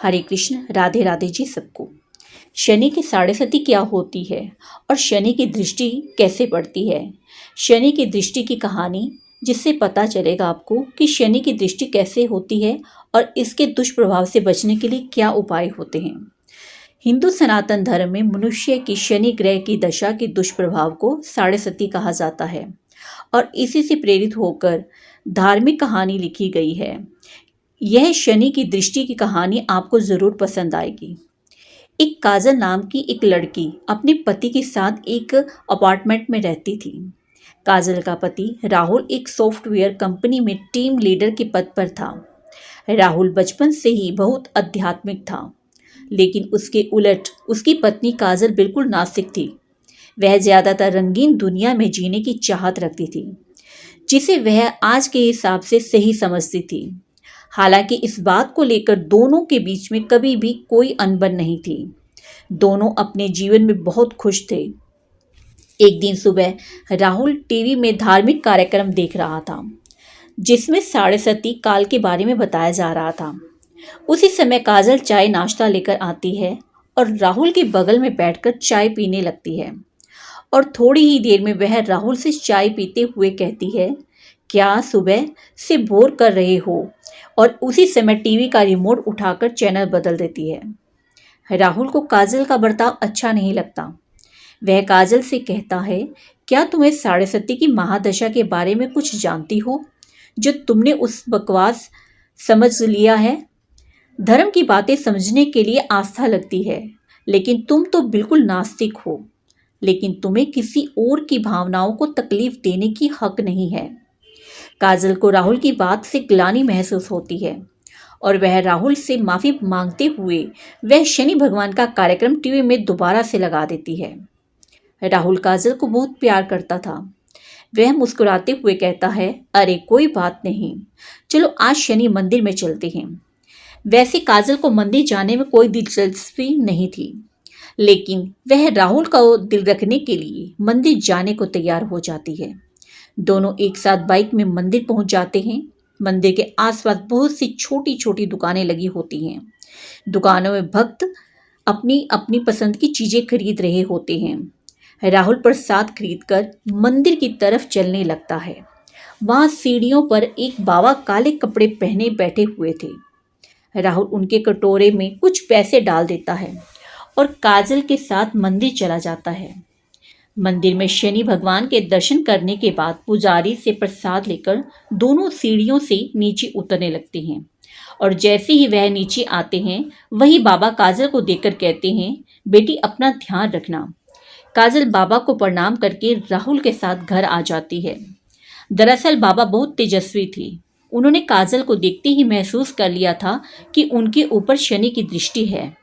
हरे कृष्ण, राधे राधे जी सबको। शनि की साढ़े सती क्या होती है और शनि की दृष्टि कैसे पड़ती है? शनि की दृष्टि की कहानी, जिससे पता चलेगा आपको कि शनि की दृष्टि कैसे होती है और इसके दुष्प्रभाव से बचने के लिए क्या उपाय होते हैं। हिंदू सनातन धर्म में मनुष्य की शनि ग्रह की दशा के दुष्प्रभाव को साढ़े सती कहा जाता है और इसी से प्रेरित होकर धार्मिक कहानी लिखी गई है। यह शनि की दृष्टि की कहानी आपको ज़रूर पसंद आएगी। एक काजल नाम की एक लड़की अपने पति के साथ एक अपार्टमेंट में रहती थी। काजल का पति राहुल एक सॉफ्टवेयर कंपनी में टीम लीडर के पद पर था। राहुल बचपन से ही बहुत आध्यात्मिक था, लेकिन उसके उलट उसकी पत्नी काजल बिल्कुल नास्तिक थी। वह ज़्यादातर रंगीन दुनिया में जीने की चाहत रखती थी, जिसे वह आज के हिसाब से सही समझती थी। हालांकि इस बात को लेकर दोनों के बीच में कभी भी कोई अनबन नहीं थी। दोनों अपने जीवन में बहुत खुश थे। एक दिन सुबह राहुल टीवी में धार्मिक कार्यक्रम देख रहा था, जिसमें साढ़े सती काल के बारे में बताया जा रहा था। उसी समय काजल चाय नाश्ता लेकर आती है और राहुल के बगल में बैठकर चाय पीने लगती है और थोड़ी ही देर में वह राहुल से चाय पीते हुए कहती है, क्या सुबह से बोर कर रहे हो? और उसी समय टीवी का रिमोट उठाकर चैनल बदल देती है। राहुल को काजल का बर्ताव अच्छा नहीं लगता। वह काजल से कहता है, क्या तुम्हें साढ़े सती की महादशा के बारे में कुछ जानती हो जो तुमने उस बकवास समझ लिया है? धर्म की बातें समझने के लिए आस्था लगती है, लेकिन तुम तो बिल्कुल नास्तिक हो। लेकिन तुम्हें किसी और की भावनाओं को तकलीफ देने की हक नहीं है। काजल को राहुल की बात से ग्लानि महसूस होती है और वह राहुल से माफ़ी मांगते हुए वह शनि भगवान का कार्यक्रम टीवी में दोबारा से लगा देती है। राहुल काजल को बहुत प्यार करता था। वह मुस्कुराते हुए कहता है, अरे कोई बात नहीं, चलो आज शनि मंदिर में चलते हैं। वैसे काजल को मंदिर जाने में कोई दिलचस्पी नहीं थी, लेकिन वह राहुल का दिल रखने के लिए मंदिर जाने को तैयार हो जाती है। दोनों एक साथ बाइक में मंदिर पहुंच जाते हैं। मंदिर के आसपास बहुत सी छोटी छोटी दुकानें लगी होती हैं। दुकानों में भक्त अपनी अपनी पसंद की चीजें खरीद रहे होते हैं। राहुल प्रसाद खरीदकर मंदिर की तरफ चलने लगता है। वहां सीढ़ियों पर एक बाबा काले कपड़े पहने बैठे हुए थे। राहुल उनके कटोरे में कुछ पैसे डाल देता है और काजल के साथ मंदिर चला जाता है। मंदिर में शनि भगवान के दर्शन करने के बाद पुजारी से प्रसाद लेकर दोनों सीढ़ियों से नीचे उतरने लगते हैं और जैसे ही वह नीचे आते हैं, वही बाबा काजल को देखकर कहते हैं, बेटी अपना ध्यान रखना। काजल बाबा को प्रणाम करके राहुल के साथ घर आ जाती है। दरअसल बाबा बहुत तेजस्वी थी। उन्होंने काजल को देखते ही महसूस कर लिया था कि उनके ऊपर शनि की दृष्टि है,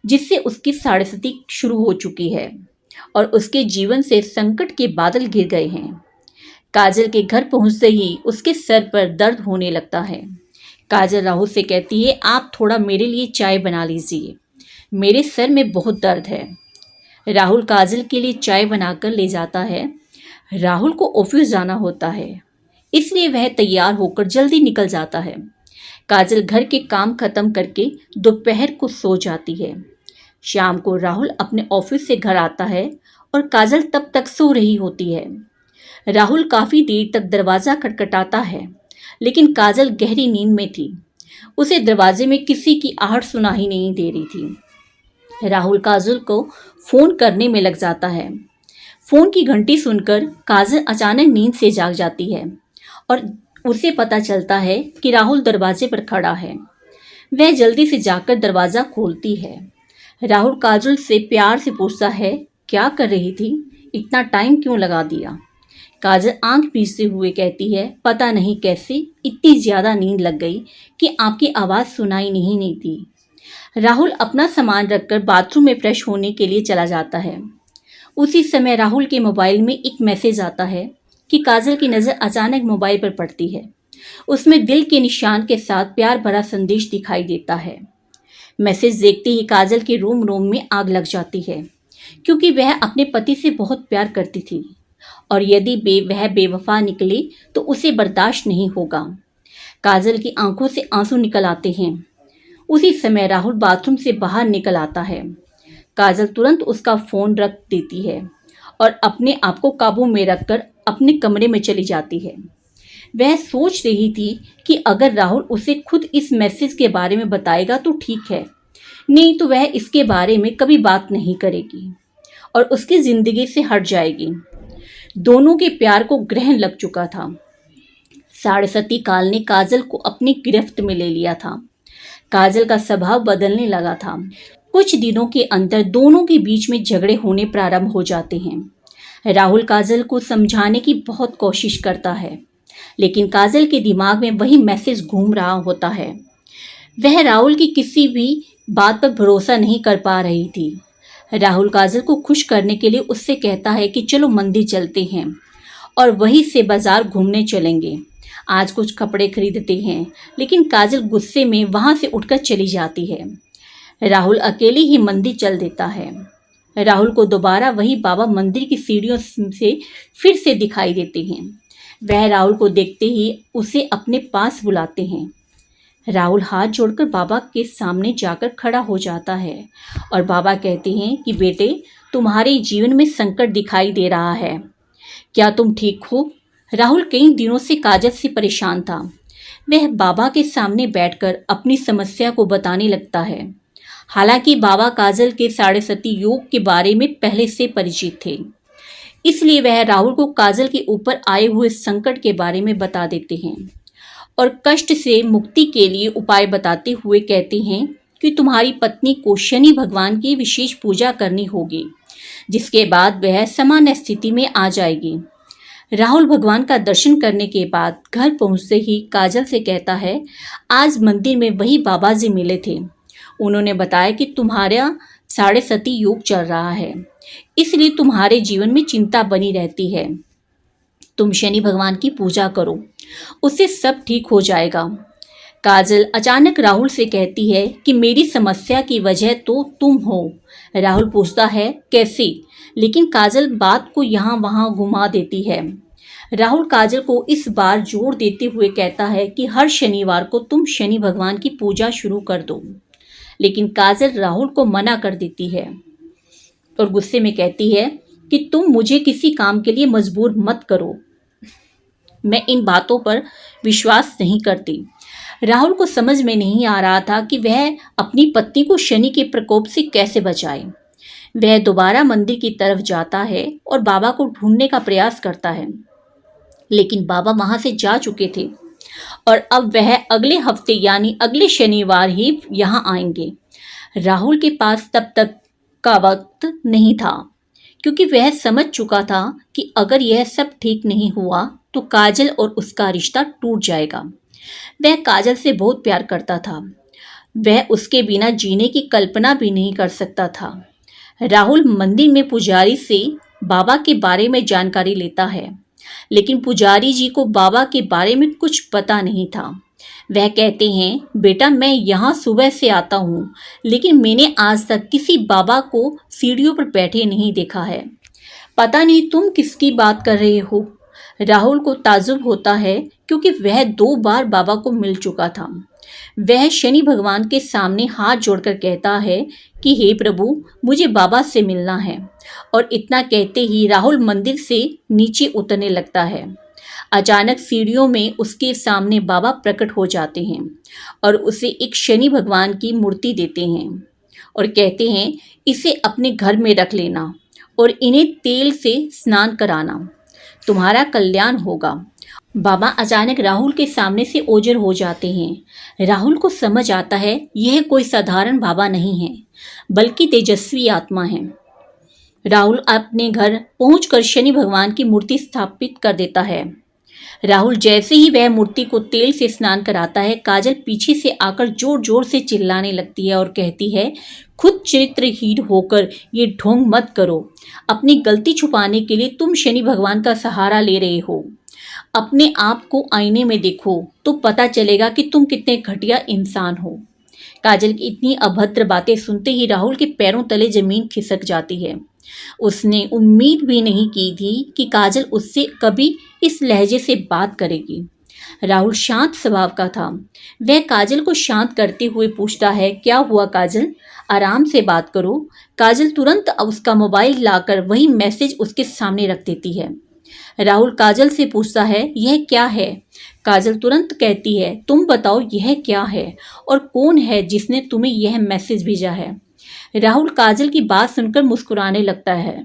जिससे उसकी साढ़े सती शुरू हो चुकी है और उसके जीवन से संकट के बादल घिर गए हैं। काजल के घर पहुंचते ही उसके सर पर दर्द होने लगता है। काजल राहुल से कहती है, आप थोड़ा मेरे लिए चाय बना लीजिए, मेरे सर में बहुत दर्द है। राहुल काजल के लिए चाय बनाकर ले जाता है। राहुल को ऑफिस जाना होता है, इसलिए वह तैयार होकर जल्दी निकल जाता है। काजल घर के काम खत्म करके दोपहर को सो जाती है। शाम को राहुल अपने ऑफिस से घर आता है और काजल तब तक सो रही होती है। राहुल काफी देर तक दरवाजा खटखटाता है, लेकिन काजल गहरी नींद में थी। उसे दरवाजे में किसी की आहट सुनाई नहीं दे रही थी। राहुल काजल को फोन करने में लग जाता है। फोन की घंटी सुनकर काजल अचानक नींद से जाग जाती है और उसे पता चलता है कि राहुल दरवाजे पर खड़ा है। वह जल्दी से जाकर दरवाजा खोलती है। राहुल काजल से प्यार से पूछता है, क्या कर रही थी? इतना टाइम क्यों लगा दिया? काजल आंख मीचते हुए कहती है, पता नहीं कैसे इतनी ज़्यादा नींद लग गई कि आपकी आवाज़ सुनाई नहीं दी। राहुल अपना सामान रखकर बाथरूम में फ्रेश होने के लिए चला जाता है। उसी समय राहुल के मोबाइल में एक मैसेज आता है कि काजल की नज़र अचानक मोबाइल पर पड़ती है। उसमें दिल के निशान के साथ प्यार भरा संदेश दिखाई देता है। मैसेज देखते ही काजल के रोम में आग लग जाती है, क्योंकि वह अपने पति से बहुत प्यार करती थी और यदि वह बेवफा निकले तो उसे बर्दाश्त नहीं होगा। काजल की आंखों से आंसू निकल आते हैं। उसी समय राहुल बाथरूम से बाहर निकल आता है। काजल तुरंत उसका फोन रख देती है और अपने आप को काबू में रखकर अपने कमरे में चली जाती है। वह सोच रही थी कि अगर राहुल उसे खुद इस मैसेज के बारे में बताएगा तो ठीक है, नहीं तो वह इसके बारे में कभी बात नहीं करेगी और उसकी जिंदगी से हट जाएगी। दोनों के प्यार को ग्रहण लग चुका था। साढ़े काल ने काजल को अपनी गिरफ्त में ले लिया था। काजल का स्वभाव बदलने लगा था। कुछ दिनों के अंदर दोनों के बीच में झगड़े होने प्रारंभ हो जाते हैं। राहुल काजल को समझाने की बहुत कोशिश करता है, लेकिन काजल के दिमाग में वही मैसेज घूम रहा होता है। वह राहुल की किसी भी बात पर भरोसा नहीं कर पा रही थी। राहुल काजल को खुश करने के लिए उससे कहता है कि चलो मंदिर चलते हैं और वहीं से बाजार घूमने चलेंगे, आज कुछ कपड़े खरीदते हैं। लेकिन काजल गुस्से में वहां से उठकर चली जाती है। राहुल अकेले ही मंदिर चल देता है। राहुल को दोबारा वही बाबा मंदिर की सीढ़ियों से फिर से दिखाई देते हैं। वह राहुल को देखते ही उसे अपने पास बुलाते हैं। राहुल हाथ जोड़कर बाबा के सामने जाकर खड़ा हो जाता है और बाबा कहते हैं कि बेटे, तुम्हारे जीवन में संकट दिखाई दे रहा है, क्या तुम ठीक हो? राहुल कई दिनों से काजल से परेशान था। वह बाबा के सामने बैठकर अपनी समस्या को बताने लगता है। हालांकि बाबा काजल के 7:30 योग के बारे में पहले से परिचित थे, इसलिए वह राहुल को काजल के ऊपर आए हुए संकट के बारे में बता देते हैं और कष्ट से मुक्ति के लिए उपाय बताते हुए कहते हैं कि तुम्हारी पत्नी को शनि भगवान की विशेष पूजा करनी होगी, जिसके बाद वह सामान्य स्थिति में आ जाएगी। राहुल भगवान का दर्शन करने के बाद घर पहुंचते ही काजल से कहता है, आज मंदिर में वही बाबा जी मिले थे। उन्होंने बताया कि तुम्हारा 7:30 योग चल रहा है, इसलिए तुम्हारे जीवन में चिंता बनी रहती है। तुम शनि भगवान की पूजा करो, उससे सब ठीक हो जाएगा। काजल अचानक राहुल से कहती है कि मेरी समस्या की वजह तो तुम हो। राहुल पूछता है कैसे, लेकिन काजल बात को यहाँ वहाँ घुमा देती है। राहुल काजल को इस बार जोर देते हुए कहता है कि हर शनिवार को तुम शनि भगवान की पूजा शुरू कर दो, लेकिन काजल राहुल को मना कर देती है और गुस्से में कहती है कि तुम मुझे किसी काम के लिए मजबूर मत करो, मैं इन बातों पर विश्वास नहीं करती। राहुल को समझ में नहीं आ रहा था कि वह अपनी पत्नी को शनि के प्रकोप से कैसे बचाए। वह दोबारा मंदिर की तरफ जाता है और बाबा को ढूंढने का प्रयास करता है, लेकिन बाबा वहां से जा चुके थे और अब वह अगले हफ्ते यानी अगले शनिवार ही यहाँ आएंगे। राहुल के पास तब तक का वक्त नहीं था, क्योंकि वह समझ चुका था कि अगर यह सब ठीक नहीं हुआ तो काजल और उसका रिश्ता टूट जाएगा। वह काजल से बहुत प्यार करता था, वह उसके बिना जीने की कल्पना भी नहीं कर सकता था। राहुल मंदिर में पुजारी से बाबा के बारे में जानकारी लेता है, लेकिन पुजारी जी को बाबा के बारे में कुछ पता नहीं था। वह कहते हैं, बेटा मैं यहाँ सुबह से आता हूँ, लेकिन मैंने आज तक किसी बाबा को सीढ़ियों पर बैठे नहीं देखा है। पता नहीं तुम किसकी बात कर रहे हो। राहुल को ताज्जुब होता है, क्योंकि वह 2 बार बाबा को मिल चुका था। वह शनि भगवान के सामने हाथ जोड़कर कहता है कि हे प्रभु, मुझे बाबा से मिलना है। और इतना कहते ही राहुल मंदिर से नीचे उतरने लगता है। अचानक सीढ़ियों में उसके सामने बाबा प्रकट हो जाते हैं और उसे एक शनि भगवान की मूर्ति देते हैं और कहते हैं, इसे अपने घर में रख लेना और इन्हें तेल से स्नान कराना, तुम्हारा कल्याण होगा। बाबा अचानक राहुल के सामने से ओझल हो जाते हैं। राहुल को समझ आता है यह कोई साधारण बाबा नहीं है, बल्कि तेजस्वी आत्मा है। राहुल अपने घर पहुंचकर शनि भगवान की मूर्ति स्थापित कर देता है। राहुल जैसे ही वह मूर्ति को तेल से स्नान कराता है, काजल पीछे से आकर जोर जोर से चिल्लाने लगती है और कहती है, खुद चरित्रहीन होकर ये ढोंग मत करो। अपनी गलती छुपाने के लिए तुम शनि भगवान का सहारा ले रहे हो। अपने आप को आईने में देखो तो पता चलेगा कि तुम कितने घटिया इंसान हो। काजल की इतनी अभद्र बातें सुनते ही राहुल के पैरों तले जमीन खिसक जाती है। उसने उम्मीद भी नहीं की थी कि काजल उससे कभी इस लहजे से बात करेगी। राहुल शांत स्वभाव का था। वह काजल को शांत करते हुए पूछता है, क्या हुआ काजल, आराम से बात करो। काजल तुरंत उसका मोबाइल लाकर वही मैसेज उसके सामने रख देती है। राहुल काजल से पूछता है, यह क्या है। काजल तुरंत कहती है, तुम बताओ यह क्या है और कौन है जिसने तुम्हें यह मैसेज भेजा है। राहुल काजल की बात सुनकर मुस्कुराने लगता है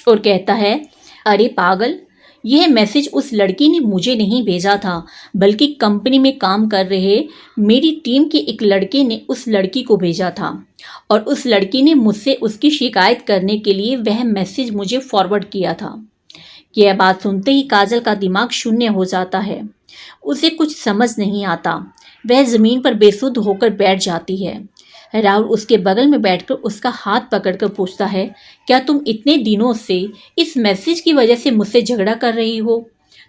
और कहता है, अरे पागल, यह मैसेज उस लड़की ने मुझे नहीं भेजा था, बल्कि कंपनी में काम कर रहे मेरी टीम के एक लड़के ने उस लड़की को भेजा था और उस लड़की ने मुझसे उसकी शिकायत करने के लिए वह मैसेज मुझे फॉरवर्ड किया था। यह बात सुनते ही काजल का दिमाग शून्य हो जाता है। उसे कुछ समझ नहीं आता। वह जमीन पर बेसुध होकर बैठ जाती है। राहुल उसके बगल में बैठकर उसका हाथ पकड़कर पूछता है, क्या तुम इतने दिनों से इस मैसेज की वजह से मुझसे झगड़ा कर रही हो?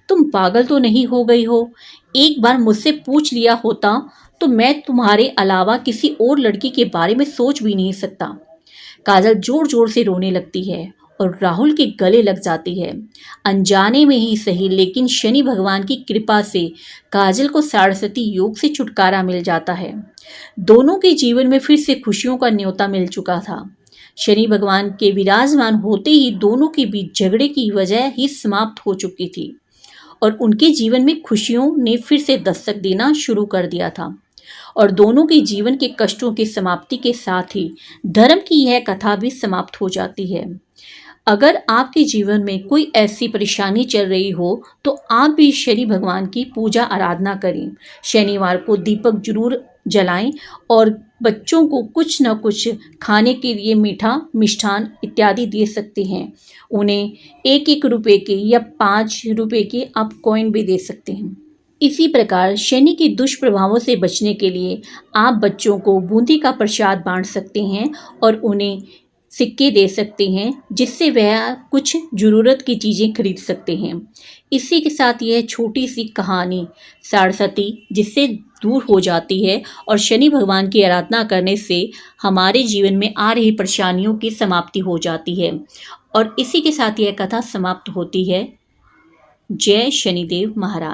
तुम पागल तो नहीं हो गई हो? एक बार मुझसे पूछ लिया होता तो मैं तुम्हारे अलावा किसी और लड़की के बारे में सोच भी नहीं सकता। काजल जोर जोर से रोने लगती है और राहुल के गले लग जाती है। अनजाने में ही सही, लेकिन शनि भगवान की कृपा से काजल को सरस्वती योग से छुटकारा मिल जाता है। दोनों के जीवन में फिर से खुशियों का न्योता मिल चुका था। शनि भगवान के विराजमान होते ही दोनों के बीच झगड़े की वजह ही समाप्त हो चुकी थी और उनके जीवन में खुशियों ने फिर से दस्तक देना शुरू कर दिया था। और दोनों के जीवन के कष्टों की समाप्ति के साथ ही धर्म की यह कथा भी समाप्त हो जाती है। अगर आपके जीवन में कोई ऐसी परेशानी चल रही हो तो आप भी शनि भगवान की पूजा आराधना करें। शनिवार को दीपक जरूर जलाएं और बच्चों को कुछ न कुछ खाने के लिए मीठा मिष्ठान इत्यादि दे सकते हैं। उन्हें 1-1 रुपए के या 5 रुपए के आप कॉइन भी दे सकते हैं। इसी प्रकार शनि के दुष्प्रभावों से बचने के लिए आप बच्चों को बूंदी का प्रसाद बांट सकते हैं और उन्हें सिक्के दे सकते हैं, जिससे वह कुछ ज़रूरत की चीज़ें खरीद सकते हैं। इसी के साथ यह छोटी सी कहानी सरस्वती जिससे दूर हो जाती है और शनि भगवान की आराधना करने से हमारे जीवन में आ रही परेशानियों की समाप्ति हो जाती है। और इसी के साथ यह कथा समाप्त होती है। जय शनिदेव महाराज।